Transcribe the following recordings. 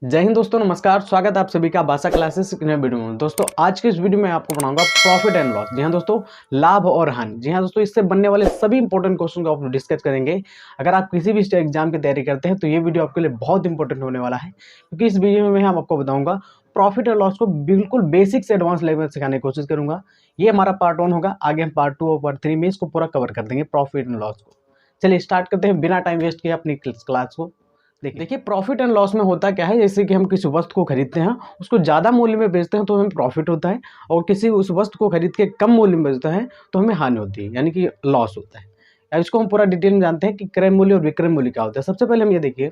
जय हिंद दोस्तों, नमस्कार। स्वागत है आप सभी का भाषा क्लासेस के नए वीडियो में। दोस्तों आज के इस वीडियो में आपको पढ़ाऊंगा प्रॉफिट एंड लॉस। जी हाँ दोस्तों, लाभ और हानि। जी हाँ दोस्तों, इससे बनने वाले सभी इंपॉर्टेंट क्वेश्चन को आप डिस्कस करेंगे। अगर आप किसी भी एग्जाम की तैयारी करते हैं तो ये वीडियो आपके लिए बहुत इंपॉर्टेंट होने वाला है, क्योंकि इस वीडियो में हम आपको बताऊंगा प्रॉफिट और लॉस को बिल्कुल बेसिक से एडवांस लेवल सिखाने की कोशिश करूंगा। ये हमारा पार्ट 1 होगा। आगे हम पार्ट 2 और पार्ट 3 में इसको पूरा कवर कर देंगे, प्रॉफिट एंड लॉस को। चलिए स्टार्ट करते हैं बिना टाइम वेस्ट किए अपनी क्लास को। देखिए प्रॉफिट एंड लॉस में होता क्या है, जैसे कि हम किसी वस्तु को खरीदते हैं, उसको ज़्यादा मूल्य में बेचते हैं तो हमें प्रॉफिट होता है, और किसी उस वस्तु को खरीद के कम मूल्य में बेचते हैं तो हमें हानि होती है, यानी कि लॉस होता है। अब इसको हम पूरा डिटेल में जानते हैं कि क्रय मूल्य और विक्रय मूल्य क्या होता है। सबसे पहले हम ये देखिए,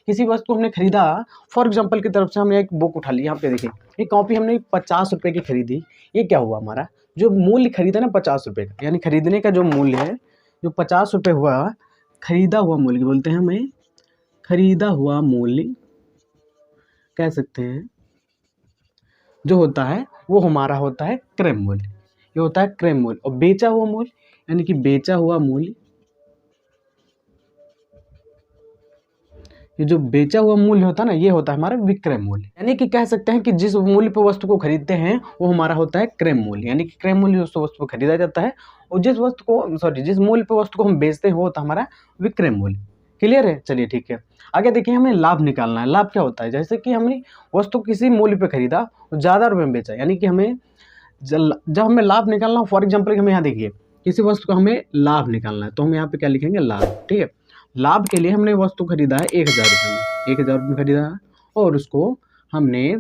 किसी वस्तु को हमने खरीदा, फॉर एग्जाम्पल की तरफ से हमने एक बुक उठा ली। यहाँ पे देखिए ये कॉपी हमने 50 रुपये की खरीदी। ये क्या हुआ, हमारा जो मूल्य खरीदा ना 50 रुपये का, यानी खरीदने का जो मूल्य है जो 50 रुपये हुआ, खरीदा हुआ मूल्य बोलते हैं हमें, खरीदा हुआ मूल्य कह सकते हैं, जो होता है वो हमारा होता है क्रय मूल्य। ये होता है क्रय मूल्य। और बेचा हुआ मूल्य, यानी कि बेचा हुआ मूल्य, ये जो बेचा हुआ मूल्य होता है ना, ये होता है हमारा विक्रय मूल्य। यानी कि कह सकते हैं कि जिस मूल्य पर वस्तु को खरीदते हैं वो हमारा होता है क्रय मूल्य, यानी कि क्रय मूल्य उस वस्तु को खरीदा जाता है, और जिस मूल्य पर वस्तु को हम बेचते हैं वो होता है हमारा विक्रय मूल्य। क्लियर है? चलिए ठीक है, आगे देखिए हमें लाभ निकालना है। लाभ क्या होता है, जैसे कि हमने वस्तु किसी मूल्य पे खरीदा और ज़्यादा रुपये में बेचा, यानी कि हमें जब हमें लाभ निकालना हो, फॉर एग्जाम्पल हमें यहाँ देखिए किसी वस्तु का हमें लाभ निकालना है, तो हम यहाँ पे क्या लिखेंगे, लाभ। ठीक है, लाभ के लिए हमने वस्तु खरीदा है 1000 रुपये में, 1000 रुपये में खरीदा है, और उसको हमने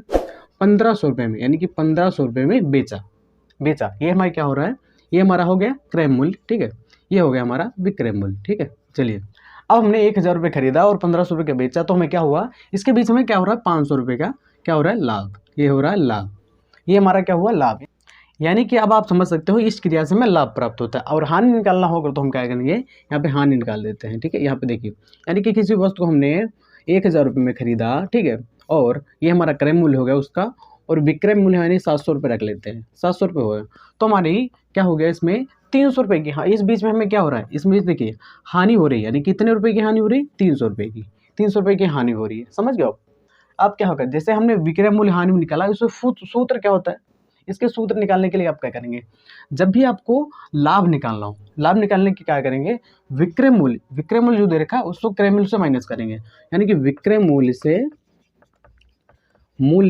1500 रुपये में, यानी कि 1500 रुपये में बेचा। ये हमारा क्या हो रहा है, ये हमारा हो गया क्रय मूल्य। ठीक है, ये हो गया हमारा विक्रय मूल्य। ठीक है, चलिए अब हमने 1000 रुपये खरीदा और 1500 रुपये का बेचा, तो हमें क्या हुआ, इसके बीच में क्या हो रहा है, 500 रुपये का क्या हो रहा है, लाभ। ये हो रहा है लाभ। ये हमारा क्या हुआ, लाभ। यानी कि अब आप समझ सकते हो इस क्रिया से हमें लाभ प्राप्त होता है। और हानि निकालना होगा तो हम क्या करेंगे, यहाँ पे हानि निकाल देते हैं। ठीक है, यहाँ पे देखिए, यानी कि किसी वस्तु को हमने 1000 रुपये में खरीदा, ठीक है, और ये हमारा क्रय मूल्य हो गया उसका, और विक्रय मूल्य यानी 700 रुपये रख लेते हैं, 700 रुपये हो गए, तो हमारी क्या हो गया इसमें 300 रुपये की। हाँ, इस बीच में हमें क्या हो रहा है, इसमें देखिए हानि हो रही है, यानी कितने रुपये की हानि हो रही है, 300 रुपये की, 300 रुपये की हानि हो रही है। समझ गए आप? अब क्या होगा, जैसे हमने विक्रय मूल्य हानि में निकाला, उसमें सूत्र क्या होता है, इसके सूत्र निकालने के लिए आप क्या करेंगे, जब भी आपको लाभ निकालना हो, लाभ निकालने की क्या करेंगे, विक्रय मूल्य जो दे रखा है उसको क्रय मूल्य से माइनस करेंगे, यानी कि विक्रय मूल्य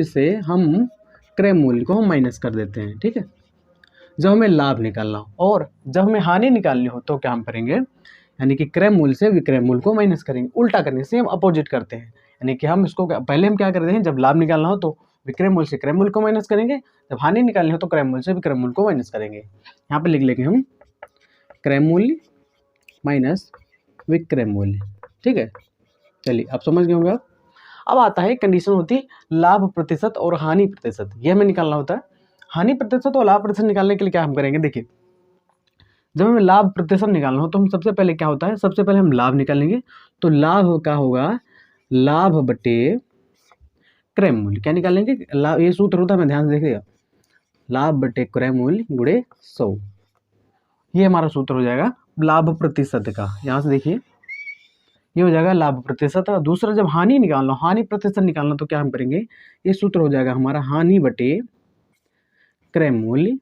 से हम क्रय मूल्य को हम माइनस कर देते हैं। ठीक है, जब हमें लाभ निकालना हो, और जब हमें हानि निकालनी हो तो क्या हम करेंगे, यानी कि क्रय मूल्य से विक्रय मूल्य को माइनस करेंगे। उल्टा करने से हम अपोजिट करते हैं, यानी कि हम इसको पहले हम क्या करते हैं, जब लाभ निकालना हो तो विक्रय मूल्य से क्रय मूल्य को माइनस करेंगे, जब हानि निकालनी हो तो क्रय मूल्य से विक्रय मूल्य को माइनस करेंगे। यहाँ पे लिख लेंगे हम क्रय मूल्य माइनस विक्रय मूल्य। ठीक है, चलिए आप समझ गए होंगे। अब आता है कंडीशन होती है लाभ प्रतिशत और हानि प्रतिशत, ये हमें निकालना होता है। हानि प्रतिशत और लाभ प्रतिशत निकालने के लिए क्या हम करेंगे, देखिए जब हमें लाभ प्रतिशत निकालना हो तो हम सबसे पहले क्या होता है, सबसे पहले हम लाभ निकालेंगे, तो लाभ का होगा लाभ बटे क्रय मूल्य। क्या निकालेंगे, लाभ, ये सूत्र होता है, मैं ध्यान से देखिएगा, लाभ बटे क्रय मूल्य गुणे 100, ये हमारा सूत्र हो जाएगा लाभ प्रतिशत का। यहाँ से देखिए ये हो जाएगा लाभ प्रतिशत। दूसरा जब हानि निकालना, हानि प्रतिशत निकालना, तो क्या हम करेंगे, ये सूत्र हो जाएगा हमारा हानि बटे क्रय मूल्य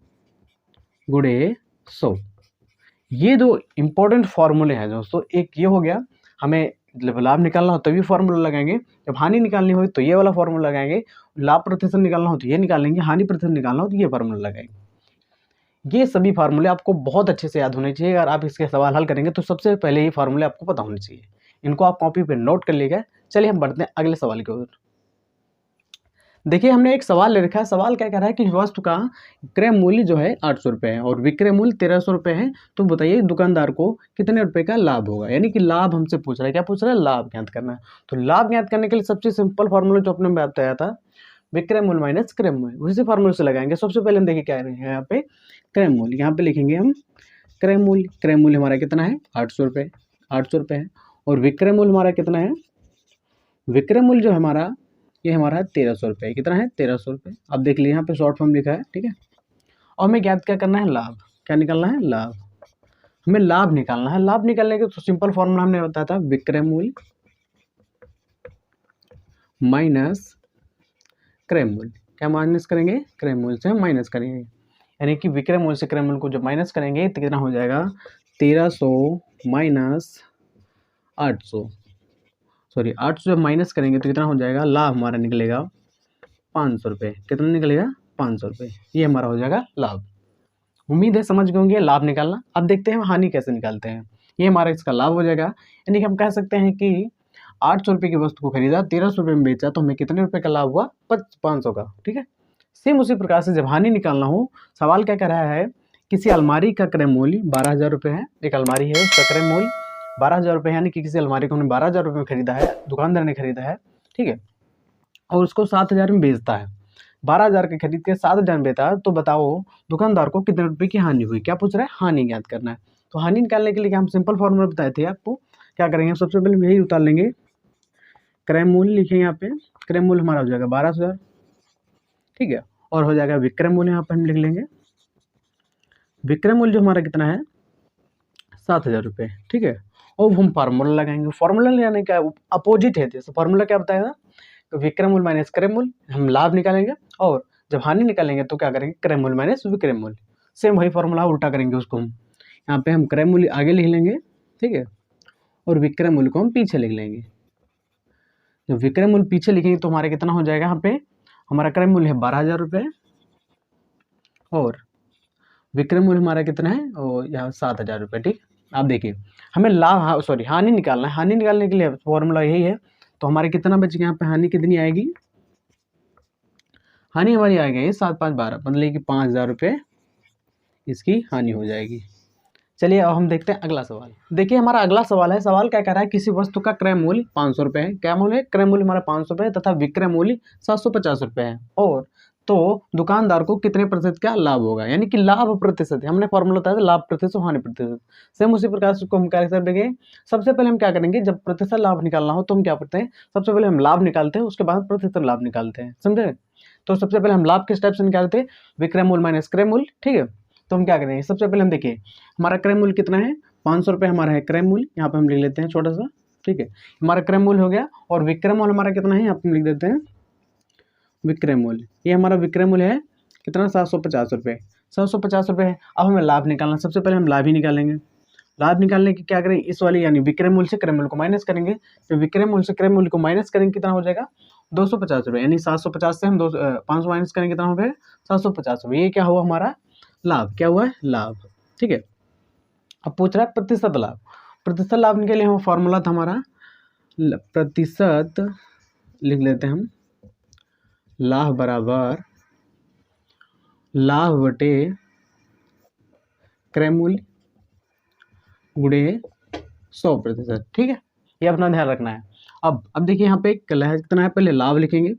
गुणे 100। ये दो इंपॉर्टेंट फॉर्मूले हैं दोस्तों। एक ये हो गया, हमें जब लाभ निकालना हो तभी फॉर्मूला लगाएंगे, जब हानि निकालनी हो तो ये वाला फॉर्मूला लगाएंगे, लाभ प्रतिशत निकालना हो तो ये निकालेंगे, हानि प्रतिशत निकालना हो तो ये फॉर्मूला लगाएंगे। ये सभी फार्मूले आपको बहुत अच्छे से याद होने चाहिए। अगर आप इसके सवाल हल करेंगे तो सबसे पहले ये फार्मूले आपको पता होने चाहिए, इनको आप कॉपी पे नोट कर लीजिएगा। चलिए हम बढ़ते हैं अगले सवाल की ओर। देखिए हमने एक सवाल ले रखा है। सवाल क्या कह रहा है कि वस्तु का क्रय मूल्य जो है 800 रुपये है और विक्रय मूल्य 1300 रुपये है, तो बताइए दुकानदार को कितने रुपए का लाभ होगा। यानी कि लाभ हमसे पूछ रहा है, क्या पूछ रहा है, लाभ ज्ञात करना है। तो लाभ ज्ञात करने के लिए सबसे सिंपल फॉर्मूला जो अपने में बताया था, विक्रय मूल्य माइनस क्रय मूल्य, उसी फॉर्मूले से लगाएंगे। सबसे पहले हम देखिए क्या है यहाँ पे क्रय मूल्य, यहाँ पे लिखेंगे हम क्रय मूल्य। क्रय मूल्य हमारा कितना है, 800 रुपये, 800 रुपये है, और विक्रय मूल्य हमारा कितना है, विक्रय मूल्य जो हमारा ये हमारा है 1300 रुपये। कितना है, 1300 रुपये। अब देख लीजिए यहाँ पे शॉर्ट फॉर्म लिखा है। ठीक है, और हमें ज्ञात क्या करना है, लाभ। क्या निकालना है, लाभ। हमें लाभ निकालना है। लाभ निकालने के तो सिंपल फॉर्मूला हमने बताया था, विक्रय मूल्य माइनस क्रय मूल्य। क्या माइनस करेंगे? क्रय मूल्य से माइनस करेंगे, यानी कि विक्रय मूल्य से क्रय मूल्य को जब माइनस करेंगे तो कितना हो जाएगा? 1300 माइनस 800, सॉरी 800 जब माइनस करेंगे तो कितना हो जाएगा? लाभ हमारा निकलेगा 500 रुपये। कितना निकलेगा? 500 रुपये। ये हमारा हो जाएगा लाभ। उम्मीद है समझ गए होंगे लाभ निकालना। अब देखते हैं हम हानि कैसे निकालते हैं। ये हमारा इसका लाभ हो जाएगा, यानी कि हम कह सकते हैं कि 800 रुपये की वस्तु को खरीदा, 1300 रुपये में बेचा, तो हमें कितने रुपये का लाभ हुआ? 500 का। ठीक है। सेम उसी प्रकार से जब हानि निकालना हो, सवाल क्या कह रहा है? किसी अलमारी का क्रय मूल्य 12,000 रुपये है। एक अलमारी है, उसका क्रय मूल्य 12,000 रुपये, यानी कि किसी अलमारी को हमने 12,000 रुपये में खरीदा है, दुकानदार ने खरीदा है। ठीक है। और उसको 7,000 में बेचता है। 12,000 के खरीद के 7,000 में बेचा है, तो बताओ दुकानदार को कितने रुपये की हानि हुई? क्या पूछ रहा है? हानि ज्ञात करना है। तो हानि निकालने के लिए हम सिंपल फॉर्मूला बताए थे आपको। क्या करेंगे? सबसे पहले यही उतार लेंगे, क्रय मूल्य लिखेंगे यहाँ पे। क्रय मूल्य हमारा हो जाएगा 12,000। ठीक है। और हो जाएगा विक्रय मूल्य, यहाँ पे हम लिख लेंगे विक्रय मूल्य जो हमारा कितना है? 7,000 रुपये। ठीक है। और हम फार्मूला लगाएंगे। फार्मूला लगाने का अपोजिट है, जैसे फार्मूला क्या बताएगा? तो विक्रय मूल्य माइनस क्रय मूल्य, हम लाभ निकालेंगे। और जब हानि निकालेंगे तो क्या करेंगे? क्रय मूल्य माइनस विक्रय मूल्य। सेम वही फार्मूला उल्टा करेंगे उसको हम। यहाँ पे हम क्रय मूल्य आगे लिख लेंगे। ठीक है। और विक्रय मूल्य को हम पीछे लिख लेंगे। जब विक्रय मूल्य पीछे लिखेंगे तो हमारा कितना हो जाएगा? यहाँ पे हमारा क्रय मूल्य है 12,000 रुपये और विक्रय मूल्य हमारा कितना है? और यहाँ 7,000 रुपये। ठीक। आप देखिए हमें लाभ, सॉरी हानि निकालना है। हानि निकालने के लिए फॉर्मूला यही है। तो हमारे कितना बचेगा? यहाँ पे हानि कितनी आएगी? हानि हमारी आएगी 7 5 12, मतलब कि 5,000 रुपये इसकी हानि हो जाएगी। चलिए अब हम देखते हैं अगला सवाल। देखिए हमारा अगला सवाल है। सवाल क्या कह रहा है? किसी वस्तु का क्रय मूल्य 500 रुपये है। क्या मूल्य है? क्रय मूल्य हमारा 500 रुपये तथा विक्रय मूल्य 750 रुपये है। और तो दुकानदार को कितने प्रतिशत का लाभ होगा? यानी कि लाभ प्रतिशत है। हमने फॉर्मूला बताया था लाभ प्रतिशत हानि प्रतिशत। सेम उसी प्रकार से उसको हम क्या कर देंगे? सबसे पहले हम क्या करेंगे? जब प्रतिशत लाभ निकालना हो तो हम क्या करते हैं? सबसे पहले हम लाभ निकालते हैं, उसके बाद प्रतिशत लाभ निकालते हैं। समझे? तो सबसे पहले हम लाभ किस टाइप से निकालते हैं? विक्रय मूल्य माइनस क्रय मूल्य। ठीक है। तो हम क्या करेंगे? सबसे पहले हम देखिए हमारा क्रय मूल्य कितना है? 500 रुपये हमारा है क्रय मूल्य। यहाँ पे हम लिख लेते हैं छोटा सा। ठीक है। हमारा क्रय मूल्य हो गया। और विक्रय मूल्य हमारा कितना है? यहाँ पे हम लिख देते हैं विक्रय मूल्य। ये हमारा विक्रय मूल्य है कितना? 750 रुपये। 750 रुपये है। अब हमें लाभ निकालना। सबसे पहले हम लाभ ही निकालेंगे। लाभ निकालने की क्या करें? इस वाली यानी विक्रय मूल्य से क्रय मूल्य को माइनस करेंगे। तो विक्रय मूल्य से क्रय मूल्य को माइनस करेंगे कितना हो जाएगा? 250 रुपये। यानी 750 से हम 500 माइनस करेंगे कितना हो गया? 750 रुपये। ये क्या हुआ? हमारा लाभ। क्या हुआ है? लाभ। ठीक है। अब पूछ रहा है प्रतिशत लाभ। प्रतिशत लाभ के लिए हम फॉर्मूला था हमारा प्रतिशत, लिख लेते हैं हम, लाभ बराबर लाभ बटे क्रय मूल्य गुणे 100%। ठीक है। ये अपना ध्यान रखना है। अब देखिए यहाँ पे कितना है? पहले लाभ लिखेंगे।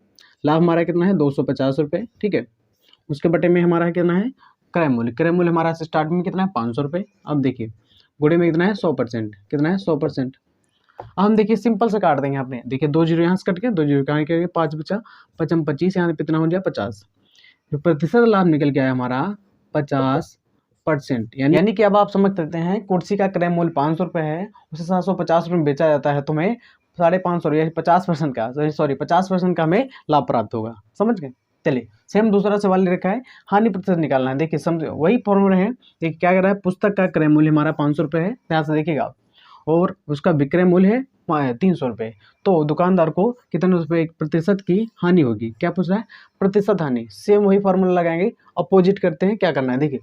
लाभ हमारा कितना है? 250 रुपये। ठीक है। उसके बटे में हमारा कितना है? क्रय मूल्य। क्रय मूल्य हमारा स्टार्ट में कितना है? 500 रुपये। अब देखिए गुणे में कितना है? 100%। कितना है? 100%। अब हम देखिए सिंपल से काट देंगे। यहाँ पे देखिए 2 जीरो यहाँ से कट के 2 जीरो कहाँ के 5 बचा, 55 25, यहाँ पे कितना हो जाए? 50। जो प्रतिशत लाभ निकल के आया हमारा 50%। यानी कि अब आप समझ सकते हैं कुर्सी का क्रय मूल्य 500 रुपये है, उसे 750 रुपये में बेचा जाता है, तो हमें 550 या 50% का, सॉरी 50% का हमें लाभ प्राप्त होगा। समझ गए? चलिए सेम दूसरा सवाल ले रखा है, हानि प्रतिशत निकालना है। देखिए समझो वही फॉर्मूला है। देखिए क्या कर रहा है? पुस्तक का क्रय मूल्य हमारा 500 रुपये है, ध्यान से देखिएगा आप, और उसका विक्रय मूल्य है 300 रुपये। तो दुकानदार को कितने रुपये प्रतिशत की हानि होगी? क्या पूछ रहा है? प्रतिशत हानि। सेम वही फॉर्मूला लगाएंगे, अपोजिट करते हैं। क्या करना है? देखिए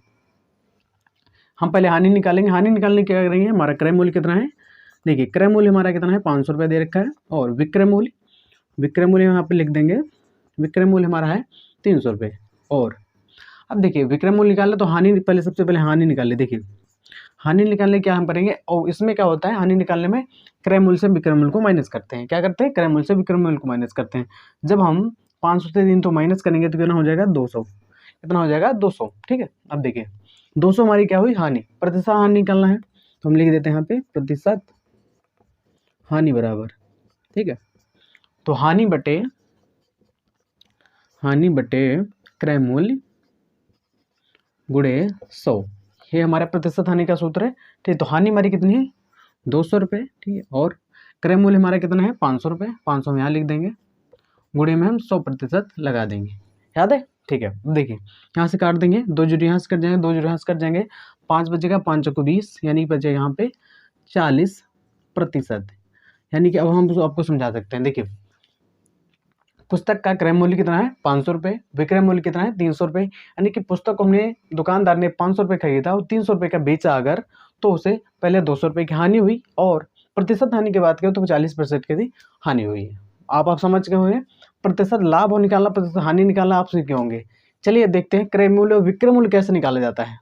हम पहले हानि निकालेंगे। हानि निकालने क्या करेंगे? हमारा क्रय मूल्य कितना है? देखिए क्रय मूल्य हमारा कितना है? 500 रुपये दे रखा है। और विक्रय मूल्य यहाँ पे लिख देंगे। विक्रय मूल्य हमारा है 300 रुपये। और अब देखिए विक्रय मूल्य निकाले तो हानि, पहले सबसे पहले हानि निकाले। देखिए हानि निकालने क्या हम करेंगे? और इसमें क्या होता है? हानि निकालने में क्रय मूल्य से विक्रय मूल्य को माइनस करते हैं। क्या करते हैं? क्रय मूल्य से विक्रय मूल्य को माइनस करते हैं। जब हम 500 से 300 माइनस करेंगे तो कितना हो जाएगा? 200। कितना हो जाएगा? 200। ठीक है। अब देखिए 200 हमारी क्या हुई? हानि। प्रतिशत हानि निकालना है तो हम लिख देते हैं यहाँ पे प्रतिशत हानि बराबर, ठीक है, तो हानि बटे क्रय मूल्य गुणे 100, ये हमारा प्रतिशत हानि का सूत्र है। ठीक है। तो हानि हमारी कितनी है? 200 रुपये। ठीक है। और क्रय मूल्य हमारा कितना है? 500 रुपये। 500 हम यहाँ लिख देंगे। गुणे में हम 100% लगा देंगे, याद है? ठीक है, देखिए यहाँ से काट देंगे, 2 जीरो यहाँ से कट जाएंगे, 2 जीरो यहाँ से कट जाएंगे, 5 बचेगा, 5 चौको 20, यानी बचेगा यहाँ पे 40%। यानी कि अब हम आपको समझा सकते हैं। देखिए पुस्तक का क्रय मूल्य कितना है 500 रुपये, विक्रय मूल्य कितना है 300 रुपये। यानी कि पुस्तक को हमने दुकानदार ने 500 रुपये खरीदा और 300 रुपये का बेचा अगर, तो उसे पहले 200 रुपये की हानि हुई, और प्रतिशत हानि की बात करें तो 40% की हानि हुई है। आप समझ गए होंगे। प्रतिशत लाभ हो निकालना, प्रतिशत हानि निकालना आप सीखे होंगे। चलिए देखते हैं क्रय मूल्य और विक्रय मूल्य कैसे निकाला जाता है।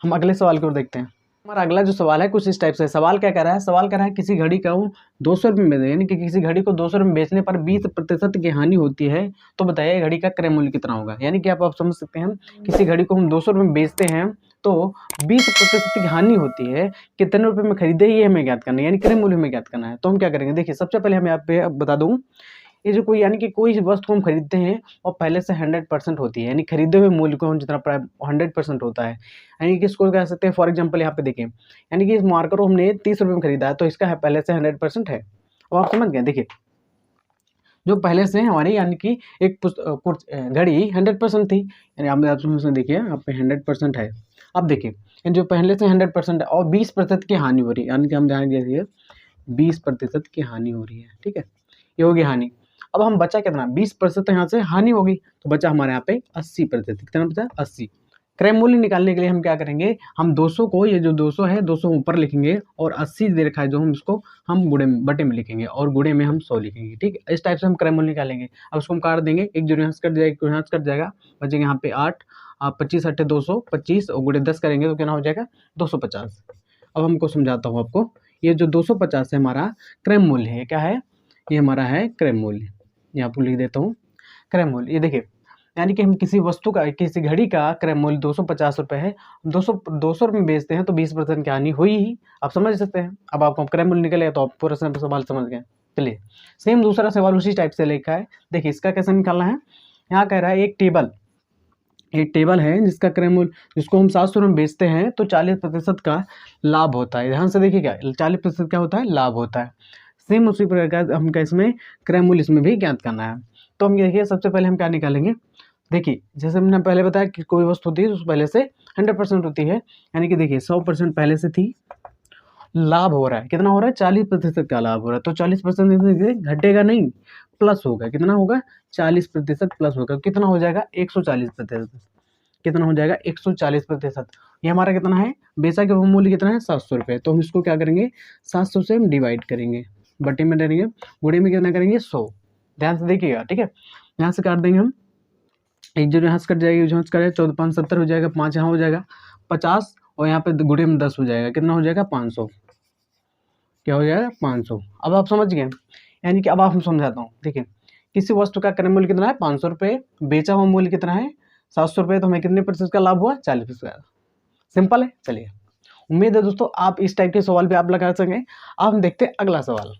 हम अगले सवाल की ओर देखते हैं। हमारा अगला जो सवाल है कुछ इस टाइप से। सवाल क्या कह रहा है? सवाल कह रहा है किसी घड़ी का 200 रुपये में, यानी कि किसी घड़ी को 200 रुपये में बेचने पर 20% की हानि होती है, तो बताइए घड़ी का क्रय मूल्य कितना होगा। यानी कि आप समझ सकते हैं, किसी घड़ी को हम 200 रुपये में बेचते हैं तो 20% की हानि होती है, कितने रुपये में खरीदे ये हमें ज्ञात करना है, यानी क्रय मूल्य हमें ज्ञात करना है। तो हम क्या करेंगे, देखिए सबसे पहले हमें यहाँ पे बता दूँ, ये जो कोई यानी कि कोई वस्तु हम खरीदते हैं और पहले से 100% होती है, यानी खरीदे हुए मूल्य को हम जितना प्राप्त 100% होता है। यानी कि इसको कह सकते हैं, फॉर एग्जांपल यहाँ पे देखें, यानी कि इस मार्कर को हमने 30 रुपये में खरीदा है, तो इसका पहले से 100% है। अब आप समझ गए। देखिए जो पहले से हमारी यानी कि एक घड़ी 100% थी, यानी आप देखिए यहाँ पे 100% है। अब देखिए जो पहले से 100% है और 20% की हानि हो रही है, यानी कि हम ध्यान दीजिए 20% की हानि हो रही है, ठीक है, ये होगी हानि। अब हम बचा कितना 20%, तो यहाँ से हानि होगी, तो बचा हमारे यहाँ पे 80%। कितना बचा 80। क्रय मूल्य निकालने के लिए हम क्या करेंगे, हम 200 को, ये जो 200 है 200 ऊपर लिखेंगे और 80 दे रखा है जो हम इसको हम गुणे में बटे में लिखेंगे और गुणे में हम 100 लिखेंगे, ठीक है। इस टाइप से हम क्रय मूल्य निकालेंगे। अब उसको हम काट देंगे, एक जो यहाँ से कट जाएगा, एक यहाँ से कट जाएगा, बचेगा यहाँ पे 8, 25 8 225 और गुणे 10 करेंगे तो कितना हो जाएगा 250। अब हमको समझाता हूँ आपको, ये जो 250 है हमारा क्रय मूल्य है, क्या है, ये हमारा है क्रय मूल्य। यहाँ पर लिख देता हूँ क्रय मूल्य। ये देखिए यानी कि हम किसी वस्तु का, किसी घड़ी का क्रय मूल्य 250 रुपये है, 200 रुपये में बेचते हैं तो 20% की हानि हुई ही, आप समझ सकते हैं। अब आपको क्रय मूल्य निकले तो आप पूरा सवाल समझ गए। चलिए सेम दूसरा सवाल उसी टाइप से लिखा है। देखिए इसका कैसे निकालना है। यहाँ कह रहा है एक टेबल है जिसका क्रय मूल्य, जिसको हम 700 में बेचते हैं तो 40% का लाभ होता है। ध्यान से देखिए क्या 40% क्या होता है, लाभ होता है। सेम उसी प्रकार हम क्या इसमें क्रय मूल्य इसमें भी ज्ञात करना है। तो हम देखिए सबसे पहले हम क्या निकालेंगे। देखिए जैसे हमने पहले बताया कि कोई वस्तु होती है तो पहले से 100% होती है, यानी कि देखिए 100% पहले से थी, लाभ हो रहा है, कितना हो रहा है 40% का लाभ हो रहा है, तो 40% घटेगा नहीं, प्लस होगा। कितना होगा 40% प्लस होगा, कितना हो जाएगा 140%। कितना हो जाएगा 140%। ये हमारा कितना है, बेचा के मूल्य कितना है 700 रुपये, तो हम इसको क्या करेंगे 700 से हम डिवाइड करेंगे, बटे में डालेंगे, गुणे में कितना करेंगे 100। ध्यान से देखिएगा, ठीक है। यहाँ से काट देंगे हम, एक जो यहाँ से कट जाएगी, यहाँ से कट जाएगा 14 5 70 हो जाएगा, 5 यहाँ हो जाएगा 50 और यहाँ पे गुणे में 10 हो जाएगा, कितना हो जाएगा 500। क्या हो जाएगा 500। अब आप समझ गए। यानी कि अब आप हम समझाता हूँ। देखिए किसी वस्तु का क्रय मूल्य कितना है 500 रुपये, बेचा हुआ मूल्य कितना है 700 रुपये, तो हमें कितने प्रतिशत का लाभ हुआ 40%। सिंपल है। चलिए उम्मीद है दोस्तों आप इस टाइप के सवाल भी आप लगा सकें। अब हम देखते हैं अगला सवाल।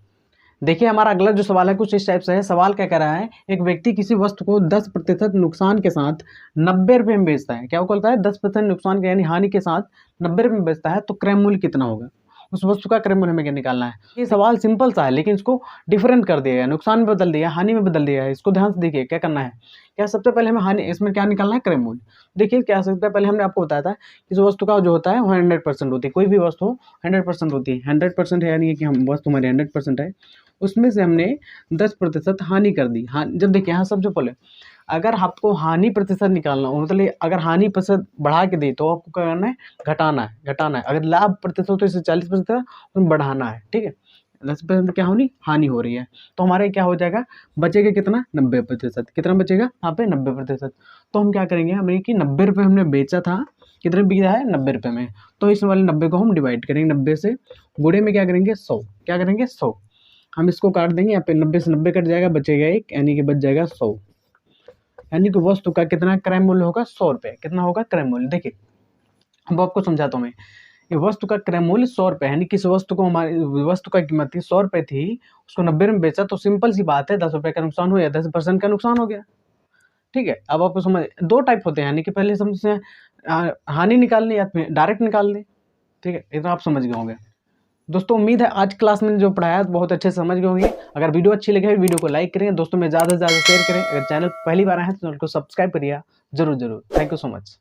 देखिए हमारा अगला जो सवाल है कुछ इस टाइप से है। सवाल क्या कह रहा है, एक व्यक्ति किसी वस्तु को 10% नुकसान के साथ 90 रुपये में बेचता है। क्या बोलता है 10% नुकसान के यानी हानि के साथ 90 रुपये में बेचता है, तो क्रय मूल्य कितना होगा, उस वस्तु का क्रय मूल्य हमें क्या निकालना है। ये सवाल सिंपल सा है लेकिन इसको डिफरेंट कर दिया है, नुकसान में बदल दिया, हानि में बदल दिया है। इसको ध्यान से देखिए क्या करना है। क्या सबसे पहले हमें हानि, इसमें क्या निकालना है क्रय मूल्य। देखिए क्या सकता है, पहले हमने आपको बताया था कि उस वस्तु का जो होता है वो 100% होती है, कोई भी वस्तु 100% होती है। 100% है यानी कि हम वस्तु हमारी 100% है, उसमें से हमने 10% हानि कर दी। हाँ जब देखिए यहाँ सबसे पहले अगर आपको हानि प्रतिशत निकालना हो, मतलब अगर हानि प्रतिशत बढ़ा के दे तो आपको क्या करना है घटाना है। अगर लाभ प्रतिशत हो तो इसे 40% बढ़ाना है, ठीक है। 10% क्या होनी हानि हो रही है, तो हमारे क्या हो जाएगा बचेगा कितना 90%। कितना बचेगा यहाँ पे 90%। तो हम क्या करेंगे, हमें कि 90 रुपये हमने बेचा था, कितने बिका है 90 रुपये में, तो इस वाले 90 को हम डिवाइड करेंगे 90 से, गुणे में क्या करेंगे 100। क्या करेंगे 100। हम इसको काट देंगे, यहाँ पे 90 से 90 कट जाएगा, बचेगा 1, यानी कि बच जाएगा 100। यानी कि वस्तु का कितना क्रय मूल्य होगा 100 रुपये। कितना होगा क्रय मूल्य। देखिए अब आपको समझाता हूँ मैं। ये वस्तु का क्रय मूल्य 100 रुपये, यानी किस वस्तु को, हमारी वस्तु का कीमत थी 100 रुपये थी, उसको 90 में बेचा, तो सिंपल सी बात है 10 रुपये का नुकसान हो गया, 10% का नुकसान हो गया, ठीक है। अब आपको समझ, दो टाइप होते हैं, यानी कि पहले समझ हानि निकालनी या डायरेक्ट निकाल लें, ठीक है, इतना आप समझ गए होंगे। दोस्तों उम्मीद है आज क्लास में जो पढ़ाया बहुत अच्छे से समझ गए होंगे। अगर वीडियो अच्छी लगे वीडियो को लाइक करें, दोस्तों में ज़्यादा से ज़्यादा शेयर करें। अगर चैनल पहली बार आए हैं तो चैनल को सब्सक्राइब करिए जरूर। Thank you so much.